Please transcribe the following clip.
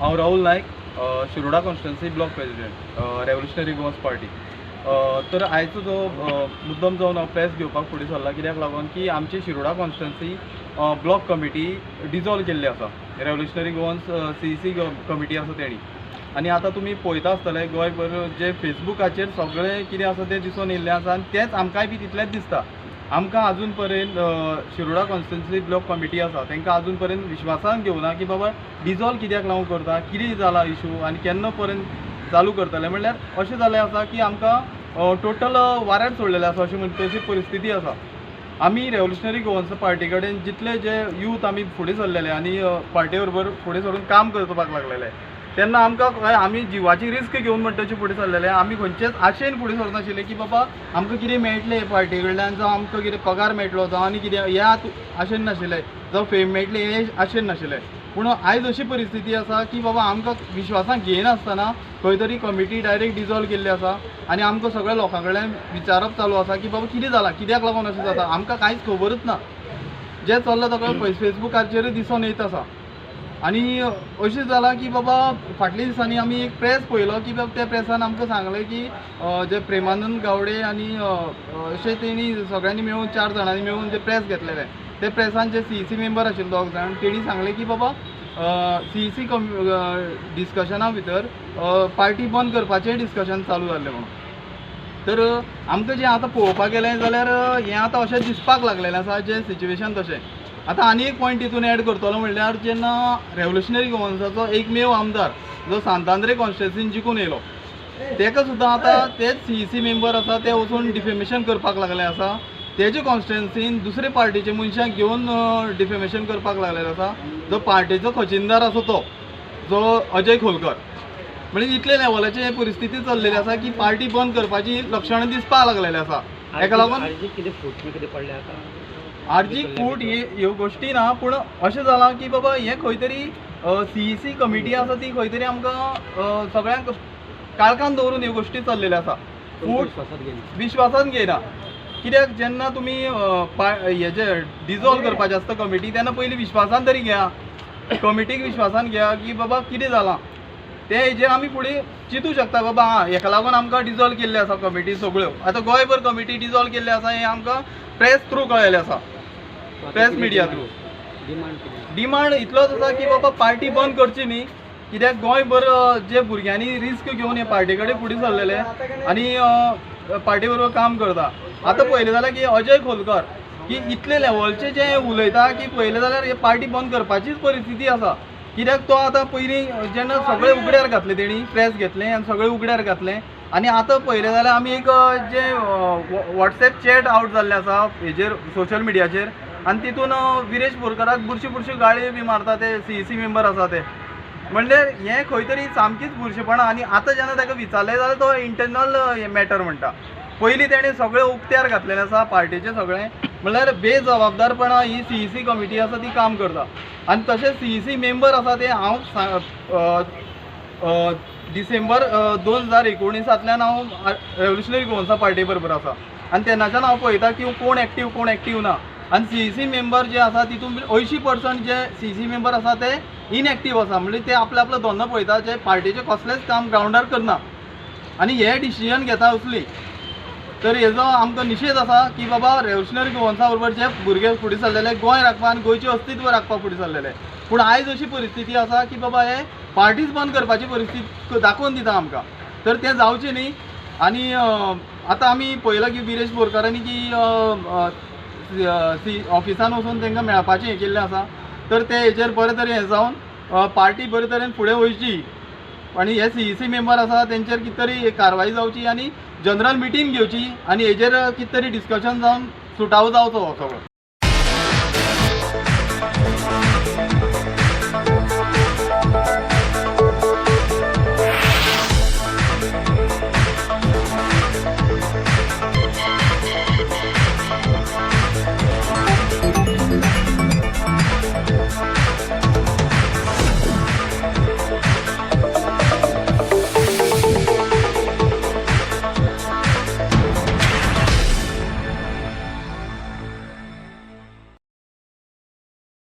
हांव Rahul Naik, Shiroda constituency block president, revolutionary Goans party. तर आयचो जो मुद्दम जावन हांव प्रेस घेवपाक फुडें सरला कित्याक लागून की आमची Shiroda constituency block committee dissolve केल्ली आसा. रेव्होल्युशनरी गोवन्स CEC कमिटी आसा तेणी. आनी आतां तुमी पळयता आसतले गोंयभर जे फेसबुकाचेर सगळें कितें आसा तें दिसून येयल्लें आसा आनी तेंच आमकांय बी तितलेंच दिसता. आमकां अजून पर्यंत शिरोडा कॉन्स्टिट्युएन्सी ब्लॉक कमिटी आसा तांकां अजून पर्यंत विश्वासान घेवना की बाबा डिजॉल्व कित्याक लागून करता, कितें जाला इशू आनी केन्ना पर्यंत चालू करतले. म्हणल्यार अशें जालें आसा की आमकां टोटल वाऱ्यार सोडलेलें आसा अशी तशी परिस्थिती आसा. आमी रेव्होल्युशनरी गोवन्स पार्टी कडेन जितले जे यूथ आमी फुडें सरलेले आनी पार्टी बरोबर फुडें सरून काम करपाक लागलेले तेन्ना आमकां आमी जिवाची रिस्क घेवन म्हणटाची फुडें सरलेले. आमी खंयचेच आशेन फुडें सरनाशिल्ले की बाबा आमकां कितें मेळटलें पार्टी कडल्यान, जावं आमकां कितें पगार मेळटलो, जावं आनी कितें हें आशेन नाशिल्लें, जावं फेम मेळटली हें आशेन नाशिल्लें. पूण आयज अशी परिस्थिती आसा की बाबा आमकां विश्वासान घेयनासतना खंय तरी कमिटी डायरेक्ट डिजॉल्व केल्ली आसा आनी आमकां सगळ्या लोकां कडल्यान विचारप चालू आसा की बाबा कितें जालां, कित्याक लागून अशें जाता. आमकां कांयच खबरच ना. जें चल्लां ताका फेसबुकाचेर दिसून येत आसा. आनी अशें जालां की बाबा फाटल्या दिसांनी आमी एक प्रेस पळयलो की बाबा त्या प्रेसान आमकां सांगलें की जे प्रेमानंद गावडे आनी अशें तेणी सगळ्यांनी मेळून 4 जाणांनी मेळून जे प्रेस घेतलेले ते प्रेसान जे CEC मेंबर आशिल्ले 2 जाण तेणी सांगलें की बाबा CEC डिस्कशना भितर पार्टी बंद करपाचें डिस्कशन चालू जाल्लें म्हणून. तर आमकां जें आतां पळोवपाक गेलें जाल्यार हें आतां अशें दिसपाक लागलेलें आसा जें सिच्युएशन तशें. आतां आनी एक पॉयंट तितून एड करतलो म्हणल्यार जेन्ना रेव्होल्युशनरी गोवन्साचो एकमेव आमदार जो सांतांद्रे कॉन्स्टिट्युएन्सीन जिखून येयलो तेका सुद्दां आतां तेच CEC मेंबर आसा ते वचून डिफेमेशन करपाक लागले आसा. तेजे कॉन्स्टिट्युएन्सीन दुसरे पार्टीचे मनशांक घेवन डिफेमेशन करपाक लागलेले आसा. जो पार्टीचो खजिनदार आसा तो जो अजय खोलकर. म्हणजे इतले लेवलाची परिस्थिती चल्लेली आसा की पार्टी बंद करपाची लक्षणां दिसपाक लागलेली आसा. हेका लागून आर्जीक फूट ह्यो गोश्टी ना, पूण अशें जालां की बाबा हें खंय तरी CEC कमिटी आसा ती खंय तरी आमकां सगळ्यांक काळखान दवरून ह्यो गोश्टी चल्लेल्यो आसा. फूट विश्वासान घेयना. कित्याक जेन्ना तुमी हेजे डिजॉल्व करपाचें आसता कमिटी तेन्ना पयलीं विश्वासान तरी घेया, कमिटीक विश्वासान घेया की बाबा कितें जालां ते हेजेर आमी फुडें चिंतूं शकता. बाबा हेका लागून आमकां डिजॉल्व केल्ले आसा कमिटी सगळ्यो. आतां गोंयभर कमिटी डिजॉल्व केल्ले आसा हें आमकां प्रेस थ्रू कळयलें आसा, प्रेस मिडिया थ्रू. डिमांड इतलोच आसा की बाबा पार्टी बंद करची न्ही, कित्याक गोंयभर जे भुरग्यांनी रिस्क घेवन हे पार्टी कडेन फुडें सरलेले आनी पार्टी बरोबर काम करता. आतां पळयलें जाल्यार की अजय खोलकर की इतले लेवलचे जे उलयता की पळयलें जाल्यार हे पार्टी बंद करपाचीच परिस्थिती आसा. कित्याक तो आतां पयलीं जेन्ना सगळें उगड्यार घातलें तेणी प्रेस घेतलें आनी सगळें उगड्यार घातलें आनी आतां पळयलें जाल्यार आमी एक जे WhatsApp चॅट आवट जाल्लें आसा हेजेर सोशल मिडियाचेर आनी तितून विरेश बोरकाराक बुरशी गाळयो बी मारता ते CEC मेंबर आसा ते. म्हणल्यार हें खंय तरी सामकीच बुरशेपणां. आनी आतां जेन्ना ताका विचारलें जाल्यार तो इंटरनल मॅटर म्हणटा. पयलीं तेणें सगळें उक्त्यार घातलेलें आसा पार्टीचें सगळें. म्हणल्यार बेजबाबदारपणां ही CEC कमिटी आसा ती काम करता. आनी तशेंच CEC मेंबर आसा ते हांव डिसेंबर 2019 हांव रेव्होल्युशनरी गोवन्सा पार्टी बरोबर आसा आनी तेन्नाच्यान हांव पळयता की कोण एक्टीव ना. आनी CEC मेंबर जे आसा तितून 80% जे CEC मेंबर आसा ते इनएक्टीव आसा. म्हणजे ते आपलो धंदो पळयता, जे पार्टीचें कसलेंच काम ग्रावंडार करना आनी हे डिसिजन घेता असली. तर हेजो आमकां निशेध आसा की बाबा रेव्होल्युशनरी गोवन्सा बरोबर जे भुरगे फुडें सरलेले गोंय राखपा आनी गोंयचें अस्तित्व राखपाक फुडें सरलेले. पूण आयज अशी परिस्थिती आसा की बाबा हे पार्टीच बंद करपाची परिस्थिती दाखोवन दिता आमकां. तर तें जावचें न्ही. आनी आतां आमी पळयलां की विरेश बोरकारांनी की ऑफिसान वचून तांकां मेळपाचें हें केल्लें आसा. तर ते हेजेर बरे तरेन हें जावन पार्टी बरे तरेन फुडें वयची आनी हे CEC मेंबर आसा तेंचेर कितें तरी कारवाई जावची आनी जनरल मिटींग घेवची आनी हेजेर कितें तरी डिस्कशन जावन सुटावो जावचो हो सगळो.